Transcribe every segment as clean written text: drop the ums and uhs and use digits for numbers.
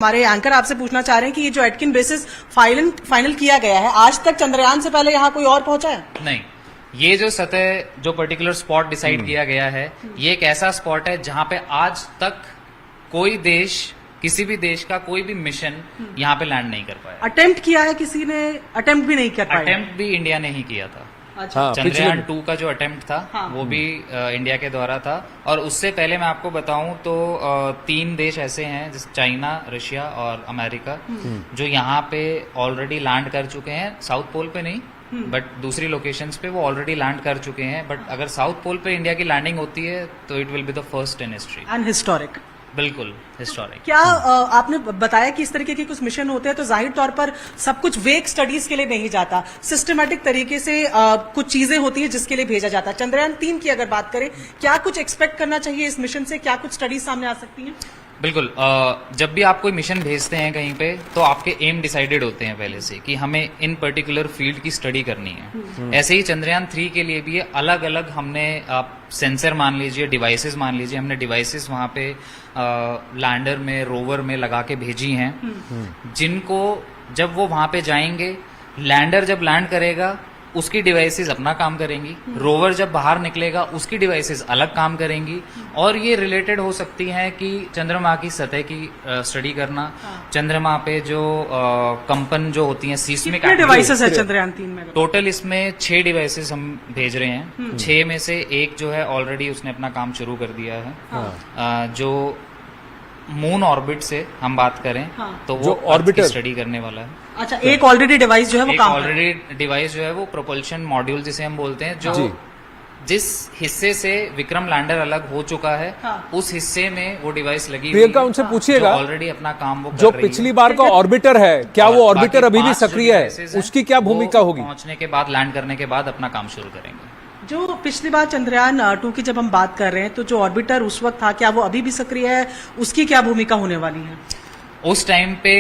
हमारे एंकर आपसे पूछना चाह रहे हैं कि ये जो एटकिन बेसिस फाइनल किया गया है, आज तक चंद्रयान से पहले यहाँ कोई और पहुंचा है? नहीं, ये जो सतह जो पर्टिकुलर स्पॉट डिसाइड किया गया है, ये एक ऐसा स्पॉट है जहां पे आज तक कोई देश, किसी भी देश का कोई भी मिशन यहाँ पे लैंड नहीं कर पाया। अटेम्प्ट किया है किसी ने? अटेम्प्ट भी नहीं कर पाया। अटेम्प्ट भी इंडिया ने ही किया था। अच्छा। हाँ, चंद्रयान 2 का जो अटेम्प्ट था, हाँ। वो भी इंडिया के द्वारा था। और उससे पहले मैं आपको बताऊं तो 3 देश ऐसे हैं जैसे चाइना, रशिया और अमेरिका, जो यहाँ पे ऑलरेडी लैंड कर चुके हैं। साउथ पोल पे नहीं, बट दूसरी लोकेशंस पे वो ऑलरेडी लैंड कर चुके हैं। बट अगर साउथ पोल पे इंडिया की लैंडिंग होती है तो it will be the first in history and historic. बिल्कुल हिस्टोरिक। क्या आपने बताया कि इस तरीके के कुछ मिशन होते हैं तो जाहिर तौर पर सब कुछ वेक स्टडीज के लिए नहीं जाता, सिस्टमैटिक तरीके से कुछ चीजें होती है जिसके लिए भेजा जाता है। चंद्रयान 3 की अगर बात करें, क्या कुछ एक्सपेक्ट करना चाहिए इस मिशन से? क्या कुछ स्टडीज सामने आ सकती हैं? बिल्कुल। जब भी आप कोई मिशन भेजते हैं कहीं पे, तो आपके एम डिसाइडेड होते हैं पहले से कि हमें इन पर्टिकुलर फील्ड की स्टडी करनी है। ऐसे ही चंद्रयान 3 के लिए भी अलग अलग हमने सेंसर मान लीजिए, डिवाइसेस मान लीजिए, हमने डिवाइसेस वहाँ पे लैंडर में, रोवर में लगा के भेजी हैं, जिनको जब वो वहाँ पे जाएंगे, लैंडर जब लैंड करेगा उसकी डिवाइसेस अपना काम करेंगी, रोवर जब बाहर निकलेगा उसकी डिवाइसेस अलग काम करेंगी। और ये रिलेटेड हो सकती हैं कि चंद्रमा की सतह की स्टडी करना, चंद्रमा पे जो कंपन जो होती हैं, सीस्मिक डिवाइसेस है चंद्रयान 3 में? टोटल इसमें 6 डिवाइसेस हम भेज रहे हैं। 6 में से एक जो है ऑलरेडी उसने अपना काम शुरू कर दिया है। जो मून ऑर्बिट से हम बात करें, तो वो ऑर्बिटर स्टडी करने वाला है। अच्छा, एक ऑलरेडी डिवाइस जो है वो काम ऑलरेडी डिवाइस जो है वो प्रोपल्शन मॉड्यूल जिसे हम बोलते हैं, जो जिस हिस्से से विक्रम लैंडर अलग हो चुका है, उस हिस्से में वो डिवाइस लगी। प्रियंका, उनसे पूछिएगा ऑलरेडी अपना काम वो जो पिछली बार का ऑर्बिटर है, क्या वो ऑर्बिटर अभी भी सक्रिय है? उसकी क्या भूमिका होगी? पहुंचने के बाद, लैंड करने के बाद अपना काम शुरू करेंगे। जो पिछली बार चंद्रयान 2 की जब हम बात कर रहे हैं, तो जो ऑर्बिटर उस वक्त था, क्या वो अभी भी सक्रिय है? उसकी क्या भूमिका होने वाली है? उस टाइम पे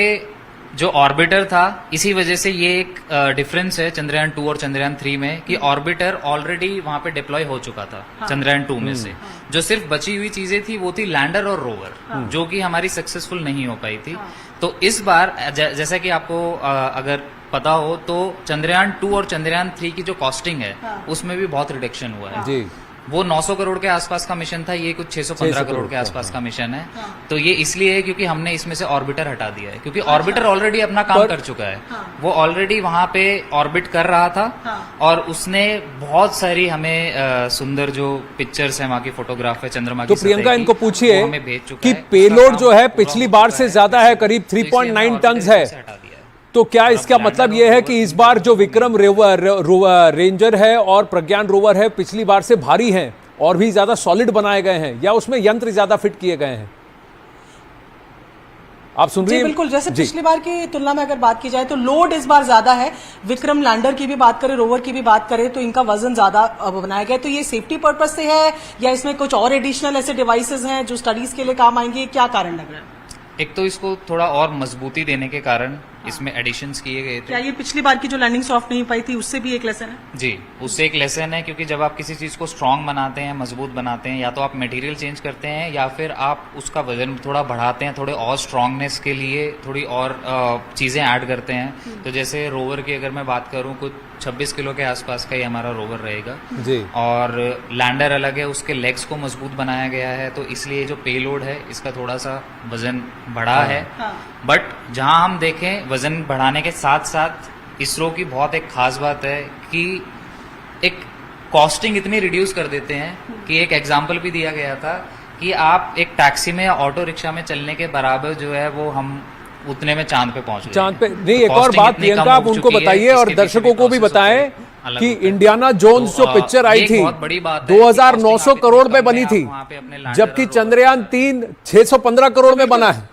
जो ऑर्बिटर था, इसी वजह से ये एक डिफरेंस है चंद्रयान 2 और चंद्रयान 3 में, कि ऑर्बिटर ऑलरेडी वहां पे डिप्लॉय हो चुका था। चंद्रयान 2 में से जो सिर्फ बची हुई चीजें थी वो थी लैंडर और रोवर, जो कि हमारी सक्सेसफुल नहीं हो पाई थी। तो इस बार जैसा कि आपको अगर पता हो तो चंद्रयान 2 और चंद्रयान 3 की जो कॉस्टिंग है, उसमें भी बहुत रिडक्शन हुआ है। जी। वो 900 करोड़ के आसपास का मिशन था, ये कुछ 615 करोड़ के आसपास का मिशन है। तो ये इसलिए है क्योंकि हमने इसमें से ऑर्बिटर हटा दिया है, क्योंकि ऑर्बिटर ऑलरेडी अपना काम कर चुका है। वो ऑलरेडी वहां पे ऑर्बिट कर रहा था, और उसने बहुत सारी हमें सुंदर जो पिक्चर्स है, वहां की फोटोग्राफ है चंद्रमा की। तो प्रियंका, इनको पूछिए हमें भेज चुका कि है। पेलोड जो है पिछली बार से ज्यादा है, करीब 3.9 टन है। तो क्या इसका मतलब यह है कि इस बार जो विक्रम रेंजर है और प्रज्ञान रोवर है, पिछली बार से भारी हैं और भी ज्यादा सॉलिड बनाए गए हैं, या उसमें यंत्र ज्यादा फिट किए गए हैं? आप सुन रही हैं? बिल्कुल, जैसे पिछली बार की तुलना में अगर बात की जाए तो लोड इस बार ज्यादा है। विक्रम लैंडर की भी बात करें, रोवर की भी बात करें, तो इनका वजन ज्यादा बनाया गया। तो ये सेफ्टी पर्पज से है या इसमें कुछ और एडिशनल ऐसे डिवाइसेस हैं जो स्टडीज के लिए काम आएंगे? क्या कारण लग रहा है? एक तो इसको थोड़ा और मजबूती देने के कारण इसमें एडिशंस किए गए थे। क्या ये पिछली बार की जो लैंडिंग सॉफ्ट नहीं पाई थी उससे भी एक लेसन है? जी, उससे एक लेसन है, क्योंकि जब आप किसी चीज को स्ट्रांग बनाते हैं, मजबूत बनाते हैं, या तो आप मटेरियल चेंज करते हैं या फिर आप उसका वजन थोड़ा बढ़ाते हैं, थोड़े और स्ट्रांगनेस के लिए थोड़ी और चीजें ऐड करते हैं। तो जैसे रोवर की अगर मैं बात करूं, कुछ 26 किलो के आसपास का ही हमारा रोवर रहेगा जी। और लैंडर अलग है, उसके लेग्स को मजबूत बनाया गया है, तो इसलिए जो पेलोड है इसका थोड़ा सा वजन बढ़ा है। बट जहां हम देखें, वजन बढ़ाने के साथ साथ इसरो की बहुत एक खास बात है कि एक कॉस्टिंग इतनी रिड्यूस कर देते हैं कि एक एग्जाम्पल भी दिया गया था कि आप एक टैक्सी में या ऑटो रिक्शा में चलने के बराबर जो है वो हम उतने में चांद पे पहुंच गए। चांद पे नहीं, एक और बात प्रियंका आप उनको बताइए और दर्शकों को भी बताएं कि इंडियाना जोन्स जो पिक्चर आई थी 2900 करोड़ में बनी थी, जबकि चंद्रयान 3 615 करोड़ में बना है।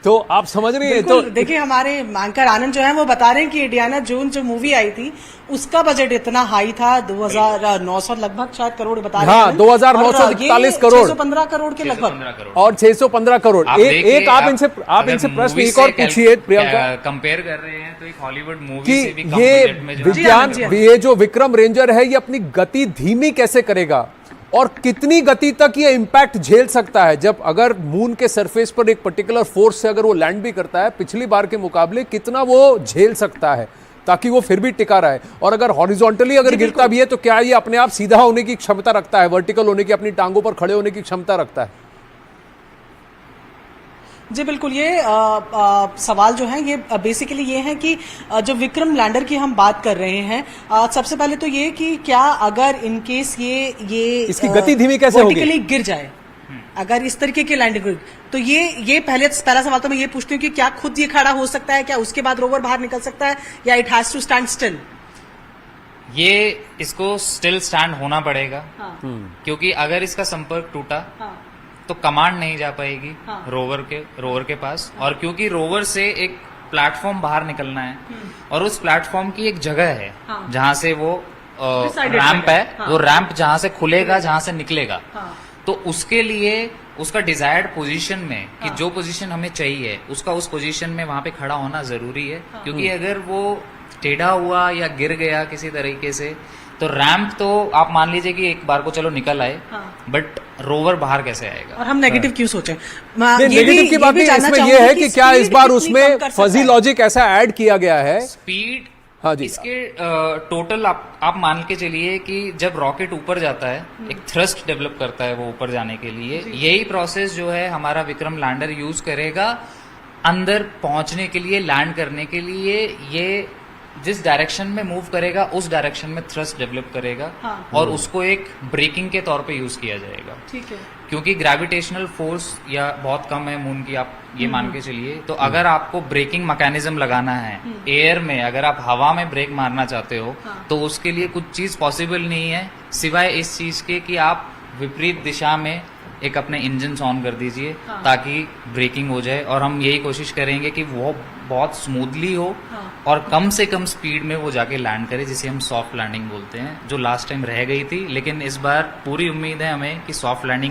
तो आप समझ रही हैं? तो देखिए, हमारे एंकर आनंद जो है वो बता रहे हैं कि इंडियाना जोन्स जो मूवी आई थी उसका बजट इतना हाई था, 2900 लगभग शायद करोड़ बता रहे हैं। हाँ, 2941 करोड़, 615 करोड़ के लगभग, और 615 करोड़। एक आप इनसे प्रश्न एक और पूछिए प्रियंका। कंपेयर कर रहे हैं तो एक हॉलीवुड मूवी कि से भी ये विज्ञान, ये जो विक्रम रेंजर है, ये अपनी गति धीमी कैसे करेगा? और कितनी गति तक ये इंपैक्ट झेल सकता है? जब अगर मून के सरफेस पर एक पर्टिकुलर फोर्स से अगर वो लैंड भी करता है, पिछली बार के मुकाबले कितना वो झेल सकता है ताकि वो फिर भी टिका रहे? और अगर हॉरिजॉन्टली अगर गिरता भी है तो क्या ये अपने आप सीधा होने की क्षमता रखता है, वर्टिकल होने की, अपनी टांगों पर खड़े होने की क्षमता रखता है? जी बिल्कुल, ये सवाल जो है ये बेसिकली ये है कि जो विक्रम लैंडर की हम बात कर रहे हैं, सबसे पहले तो ये कि क्या अगर इन केस ये इसकी गति धीमी कैसे होगी? वर्टिकली गिर जाए, अगर इस तरीके के लैंडिंग, तो ये पहला सवाल तो मैं ये पूछती हूँ कि क्या खुद ये खड़ा हो सकता है, क्या उसके बाद रोवर बाहर निकल सकता है, या it has to stand still? ये इसको स्टिल स्टैंड होना पड़ेगा। हाँ। क्योंकि अगर इसका संपर्क टूटा हाँ। तो कमांड नहीं जा पाएगी हाँ। रोवर के पास। और क्योंकि रोवर से एक प्लेटफॉर्म बाहर निकलना है और उस प्लेटफॉर्म की एक जगह है हाँ। जहां से वो Decided रैंप है। है, हाँ। वो रैंप जहां से खुलेगा, जहां से निकलेगा, हाँ। तो उसके लिए उसका डिजायर्ड पोजीशन में कि हाँ। जो पोजीशन हमें चाहिए उसका उस पोजीशन में वहां पे खड़ा होना जरूरी है। क्योंकि अगर वो टेढ़ा हुआ या गिर गया किसी तरीके से तो रैंप तो आप मान लीजिए कि एक बार को चलो निकल आए, हाँ। बट रोवर बाहर कैसे आएगा? और हम नेगेटिव क्यों सोचें? नेगेटिव की बात नहीं, इसमें यह है कि क्या इस बार उसमें फजी लॉजिक ऐसा ऐड किया गया है? स्पीड, हाँ जी। इसके टोटल आप मान के चलिए कि जब रॉकेट ऊपर जाता है एक थ्रस्ट डेवलप करता है वो ऊपर जाने के लिए, यही प्रोसेस जो है हमारा विक्रम लैंडर यूज करेगा अंदर पहुंचने के लिए, लैंड करने के लिए। ये जिस डायरेक्शन में मूव करेगा उस डायरेक्शन में थ्रस्ट डेवलप करेगा। हाँ। और उसको एक ब्रेकिंग के तौर पे यूज किया जाएगा। ठीक है। क्योंकि ग्रेविटेशनल फोर्स या बहुत कम है मून की, आप ये मान के चलिए। तो अगर आपको ब्रेकिंग मैकेनिज्म लगाना है एयर में, अगर आप हवा में ब्रेक मारना चाहते हो, हाँ। तो उसके लिए कुछ चीज पॉसिबल नहीं है सिवाय इस चीज के कि आप विपरीत दिशा में एक अपने इंजन ऑन कर दीजिए। हाँ। ताकि ब्रेकिंग हो जाए। और हम यही कोशिश करेंगे कि वो बहुत स्मूथली हो। हाँ। और कम से कम स्पीड में वो जाके लैंड करे, जिसे हम सॉफ्ट लैंडिंग बोलते हैं, जो लास्ट टाइम रह गई थी। लेकिन इस बार पूरी उम्मीद है हमें कि सॉफ्ट लैंडिंग